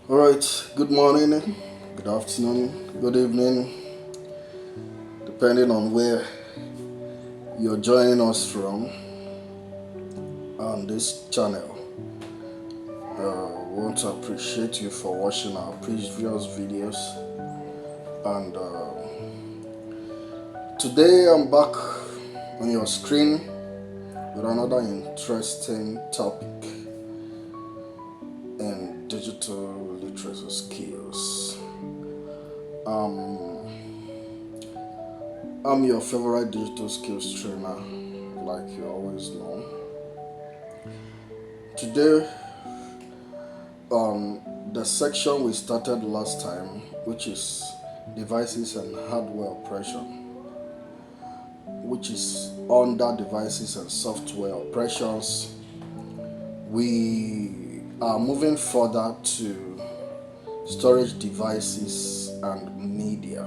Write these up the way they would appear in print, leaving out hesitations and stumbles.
All right, good morning, good afternoon, good evening, depending on where you're joining us from on this channel. We want to appreciate you for watching our previous videos. And today I'm back on your screen with another interesting topic in digital literacy skills. Um, I'm your favorite digital skills trainer, like you always know. Today, the section we started last time, which is devices and hardware operation, which is under devices and software operations, we are moving further to storage devices and media.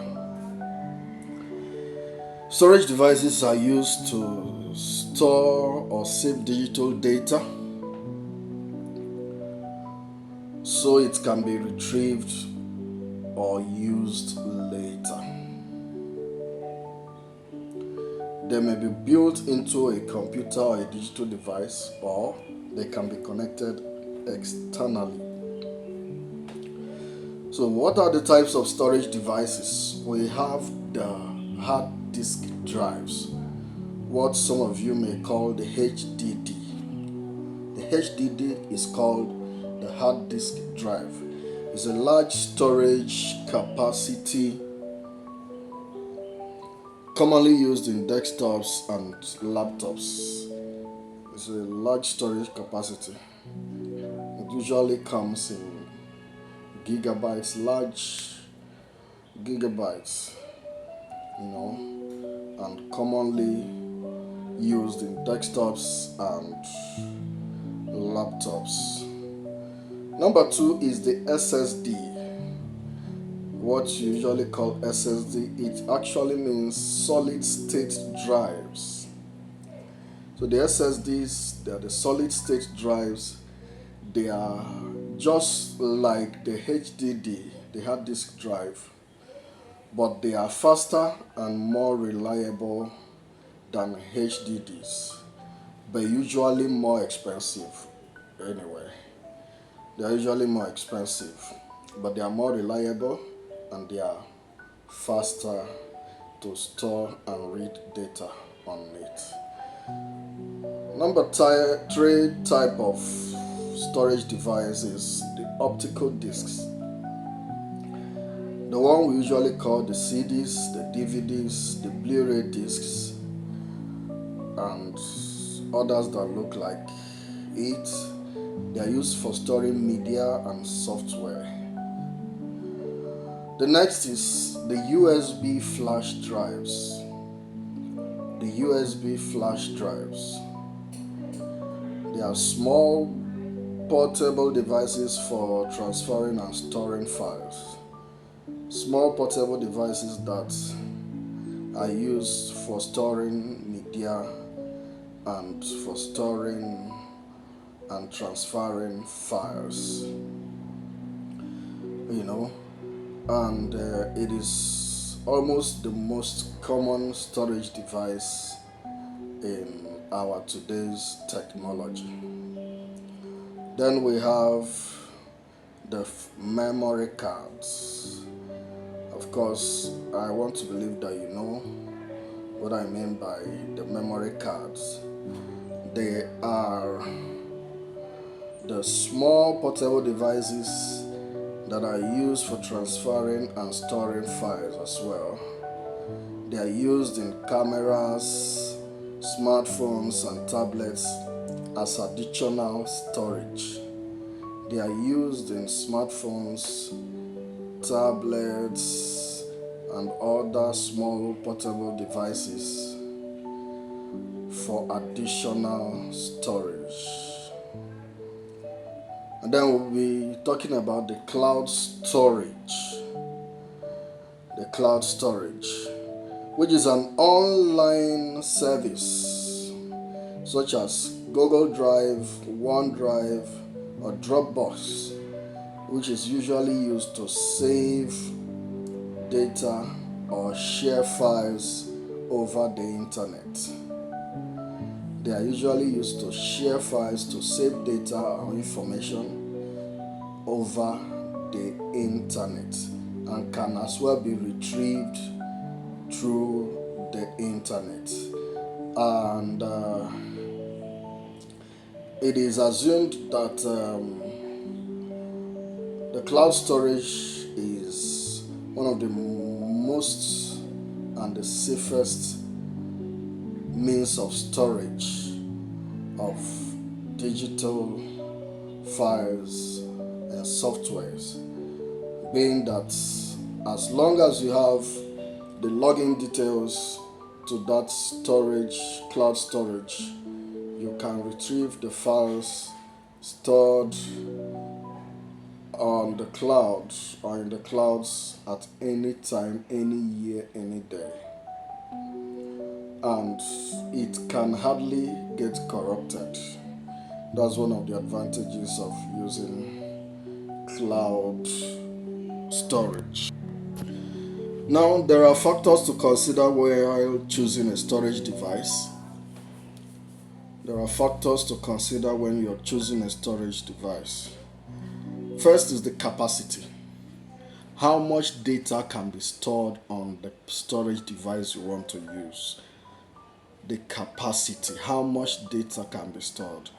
Storage devices are used to store or save digital data so it can be retrieved or used later. They may be built into a computer or a digital device, or they can be connected externally. So, what are the types of storage devices? We have the hard disk drives, what some of you may call the HDD. The HDD is called the hard disk drive. It's a large storage capacity commonly used in desktops and laptops. It's a large storage capacity. It usually comes in gigabytes, large gigabytes, and commonly used in desktops and laptops. Number two is the SSD. What you usually call SSD, it actually means solid state drives. So the SSDs, they are the solid state drives. They are just like the HDD, the hard disk drive, but they are faster and more reliable than HDDs, but usually more expensive anyway. They are usually more expensive, but they are more reliable and they are faster to store and read data on it. Three type of storage device is the optical discs. The one we usually call the CDs, the DVDs, the Blu-ray discs, and others that look like it. They are used for storing media and software. The next is the USB flash drives. The USB flash drives. They are small portable devices for transferring and storing files. Small portable devices that are used for storing media and for storing and transferring files. And it is almost the most common storage device in our today's technology. Then we have the memory cards. Of course, I want to believe that you know what I mean by the memory cards. They are the small portable devices that are used for transferring and storing files as well. They are used in cameras, smartphones, and tablets as additional storage. They are used in smartphones, tablets, and other small portable devices for additional storage. And then we'll be talking about the cloud storage. The cloud storage, which is an online service such as Google Drive, OneDrive, or Dropbox which is usually used to save data or share files over the internet. They are usually used to share files to save data or information over the internet and can as well be retrieved through the internet. And it is assumed that the cloud storage is one of the most and the safest means of storage of digital files and softwares, being that as long as you have the login details to that storage, cloud storage, you can retrieve the files stored on the cloud or in the clouds at any time, any year, any day. And it can hardly get corrupted. That's one of the advantages of using cloud storage. Now, there are factors to consider while choosing a storage device. There are factors to consider when you're choosing a storage device. First is the capacity. How much data can be stored on the storage device you want to use? The capacity, how much data can be stored.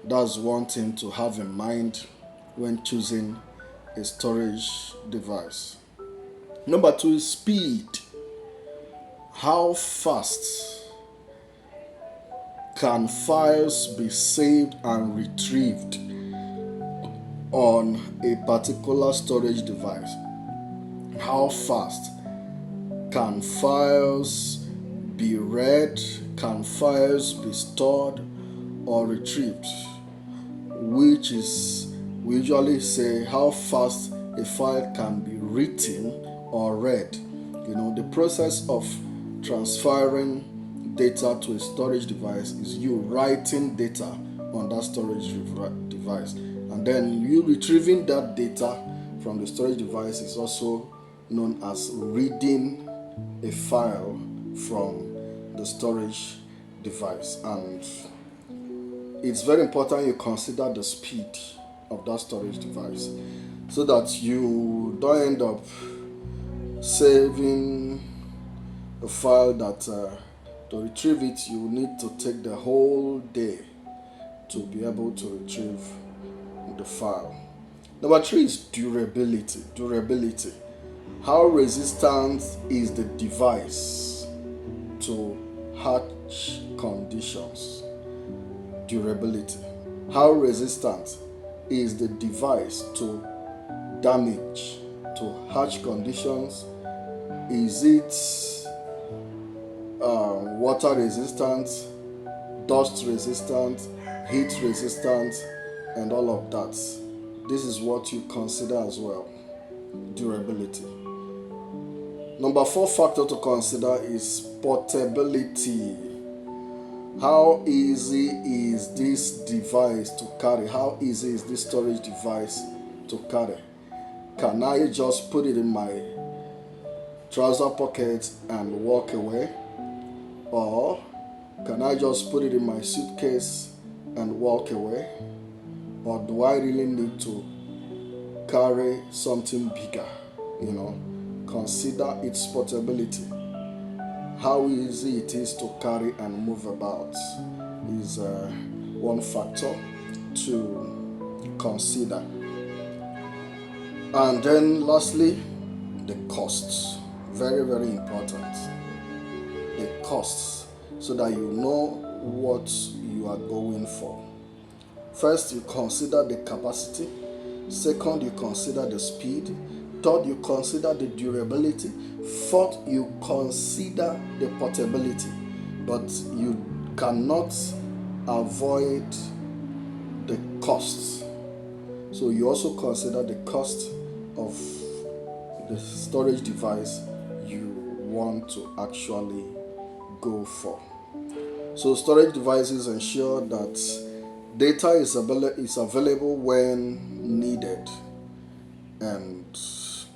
That's one thing to have in mind when choosing a storage device. Number 2 is speed. How fast can files be saved and retrieved on a particular storage device? How fast can files be read? Can files be stored or retrieved? Which is, we usually say how fast a file can be written or read. The process of transferring data to a storage device is you writing data on that storage device, and then you retrieving that data from the storage device is also known as reading a file from the storage device. And it's very important you consider the speed of that storage device so that you don't end up saving a file that to retrieve it you need to take the whole day to be able to retrieve the file. Number 3 is durability. How resistant is the device to harsh conditions? Durability. How resistant is the device to damage, to harsh conditions? Is it water resistant, dust resistant, heat resistant, and all of that? This is what you consider as well. Durability. Number 4 factor to consider is portability. How easy is this device to carry? How easy is this storage device to carry? Can I just put it in my trouser pocket and walk away? Or can I just put it in my suitcase and walk away? Or do I really need to carry something bigger? Consider its portability. How easy it is to carry and move about is one factor to consider. And then lastly, the costs. Very, very important. The costs, so that you know what you are going for. First, you consider the capacity. Second, you consider the speed. Third, you consider the durability. Fourth, you consider the portability. But you cannot avoid the costs. So you also consider the cost of the storage device you want to actually go for. So storage devices ensure that data is available when needed. and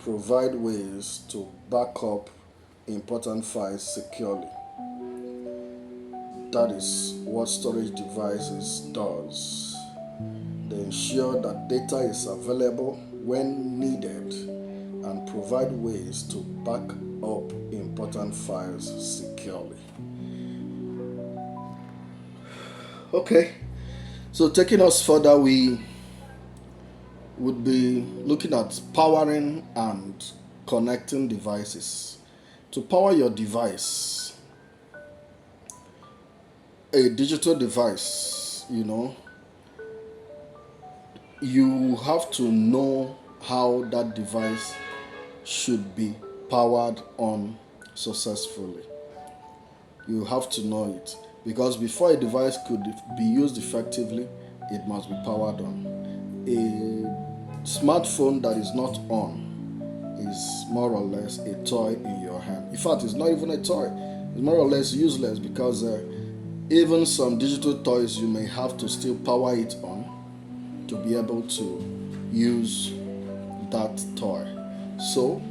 provide ways to back up important files securely. That is what storage devices does. They ensure that data is available when needed and provide ways to back up important files securely. Okay, so taking us further, we would be looking at powering and connecting devices. To power your device, a digital device, you have to know how that device should be powered on successfully. You have to know it because before a device could be used effectively, it must be powered on. A smartphone that is not on is more or less a toy in your hand. In fact, it's not even a toy. It's more or less useless because even some digital toys you may have to still power it on to be able to use that toy. So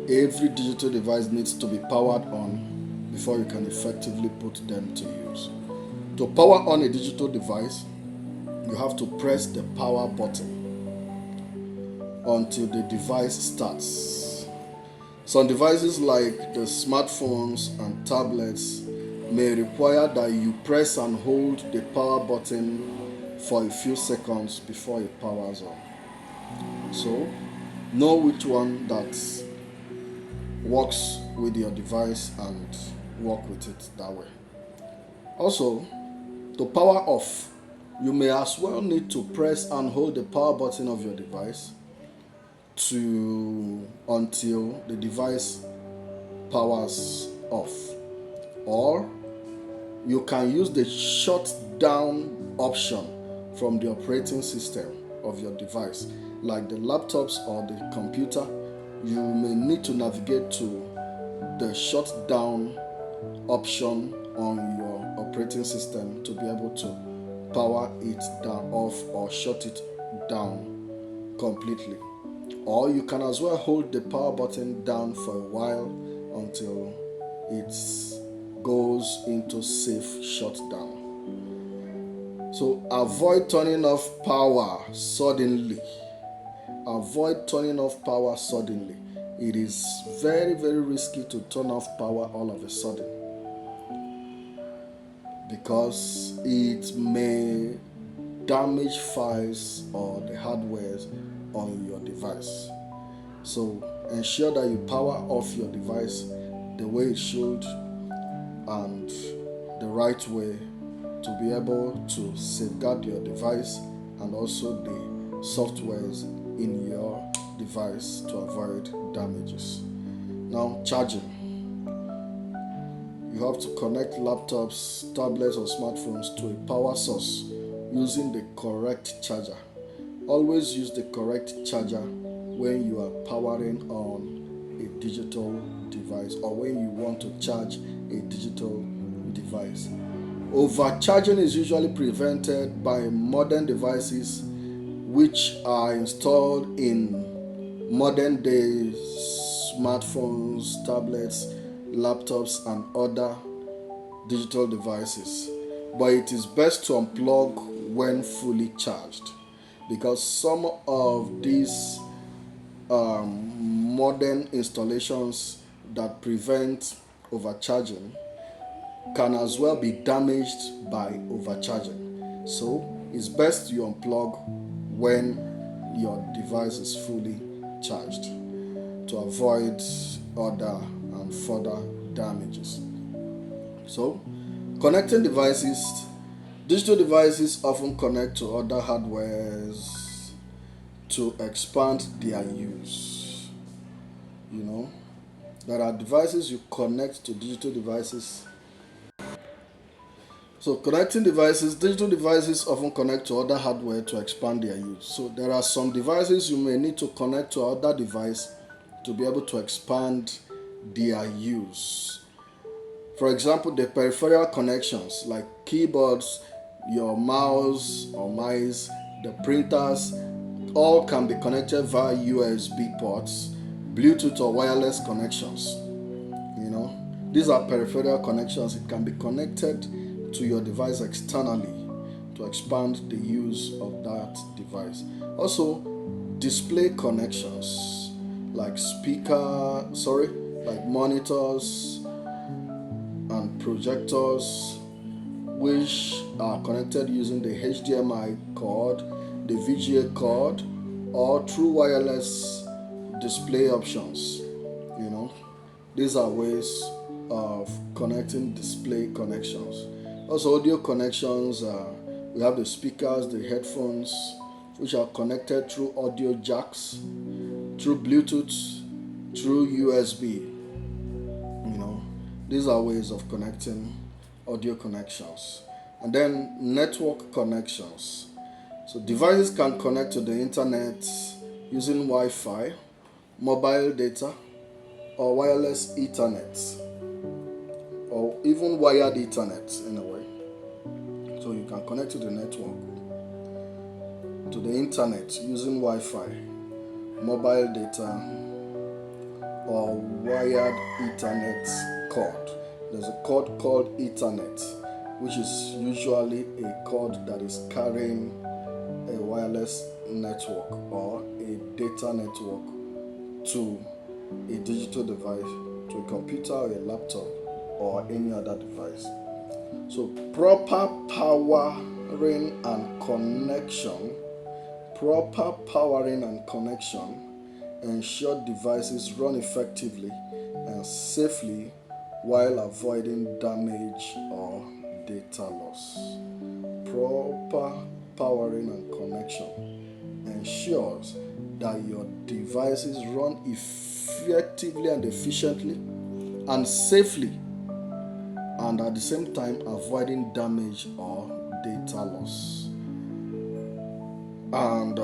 every digital device needs to be powered on before you can effectively put them to use. To power on a digital device, you have to press the power button until the device starts. Some devices like the smartphones and tablets may require that you press and hold the power button for a few seconds before it powers on. So, know which one that works with your device and work with it that way. Also, to power off, you may as well need to press and hold the power button of your device until the device powers off. Or you can use the shut down option from the operating system of your device, like the laptops or the computer. You may need to navigate to the shut down option on your operating system to be able to power it down off or shut it down completely. Or you can as well hold the power button down for a while until it goes into safe shutdown. So avoid turning off power suddenly. Avoid turning off power suddenly. It is very, very risky to turn off power all of a sudden because it may damage files or the hardware on your device. So ensure that you power off your device the way it should and the right way to be able to safeguard your device and also the softwares in your device to avoid damages. Now, charging. You have to connect laptops, tablets, or smartphones to a power source using the correct charger. Always use the correct charger when you are powering on a digital device or when you want to charge a digital device. Overcharging is usually prevented by modern devices which are installed in modern day smartphones, tablets, laptops, and other digital devices. But it is best to unplug when fully charged because some of these modern installations that prevent overcharging can as well be damaged by overcharging. So it's best you unplug when your device is fully charged to avoid other and further damages. So, connecting devices. Digital devices often connect to other hardwares to expand their use. There are devices you connect to digital devices. So connecting devices, digital devices often connect to other hardware to expand their use. So there are some devices you may need to connect to other device to be able to expand their use. For example, the peripheral connections like keyboards, your mouse or mice, the printers, All can be connected via USB ports, Bluetooth or wireless connections. You know, these are peripheral connections. It can be connected to your device externally to expand the use of that device. Also, display connections like like monitors and projectors, which are connected using the HDMI cord, the VGA cord, or through wireless display options. You know, these are ways of connecting display connections. Also, audio connections, we have the speakers, the headphones, which are connected through audio jacks, through Bluetooth, through USB. You know, these are ways of connecting audio connections. And then network connections. So devices can connect to the internet using Wi-Fi, mobile data, or wireless Ethernet, or even wired Ethernet in a way. So you can connect to the network, to the internet using Wi-Fi, mobile data, or wired Ethernet cord. There's a cord called Ethernet, which is usually a cord that is carrying a wireless network or a data network to a digital device, to a computer or a laptop or any other device. So proper powering and connection ensure devices run effectively and safely while avoiding damage or data loss. Proper powering and connection ensures that your devices run effectively and efficiently and safely, and at the same time avoiding damage or data loss. And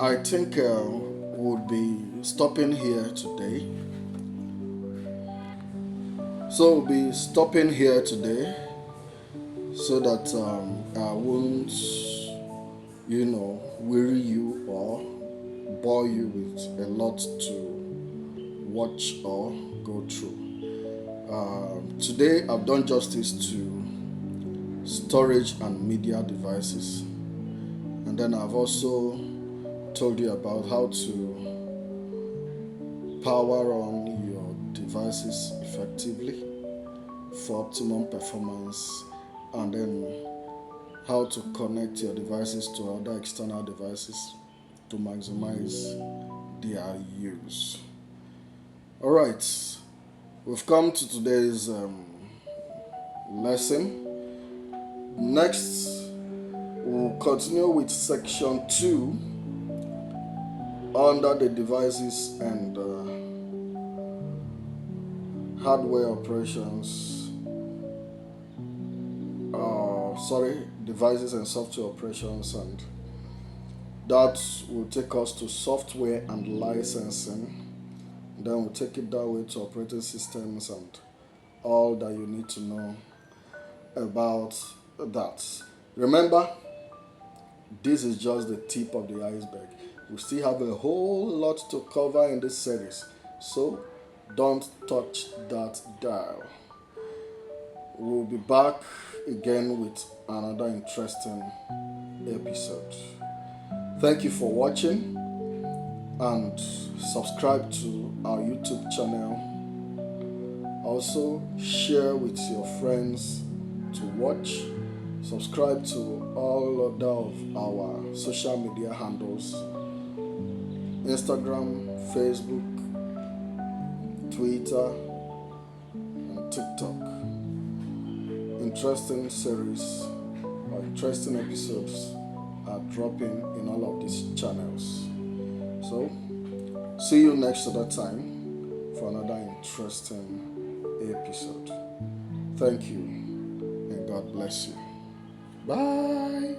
I think we'll be stopping here today. So we'll be stopping here today so that I won't, weary you or bore you with a lot to watch or go through. Today I've done justice to storage and media devices, and then I've also told you about how to power on your devices effectively for optimum performance, and then how to connect your devices to other external devices to maximize their use. Alright, we've come to today's lesson. Next, we'll continue with section 2 under the devices and hardware operations. Devices and software operations, and that will take us to software and licensing. Then we'll take it that way to operating systems and all that you need to know about that. Remember, this is just the tip of the iceberg. We still have a whole lot to cover in this series, so don't touch that dial. We'll be back again with another interesting episode. Thank you for watching, and subscribe to our YouTube channel. Also, share with your friends to watch. Subscribe to all other of our social media handles: Instagram, Facebook, Twitter, and TikTok. Interesting series or interesting episodes are dropping in all of these channels. So, see you next other time for another interesting episode. Thank you, and God bless you. Bye.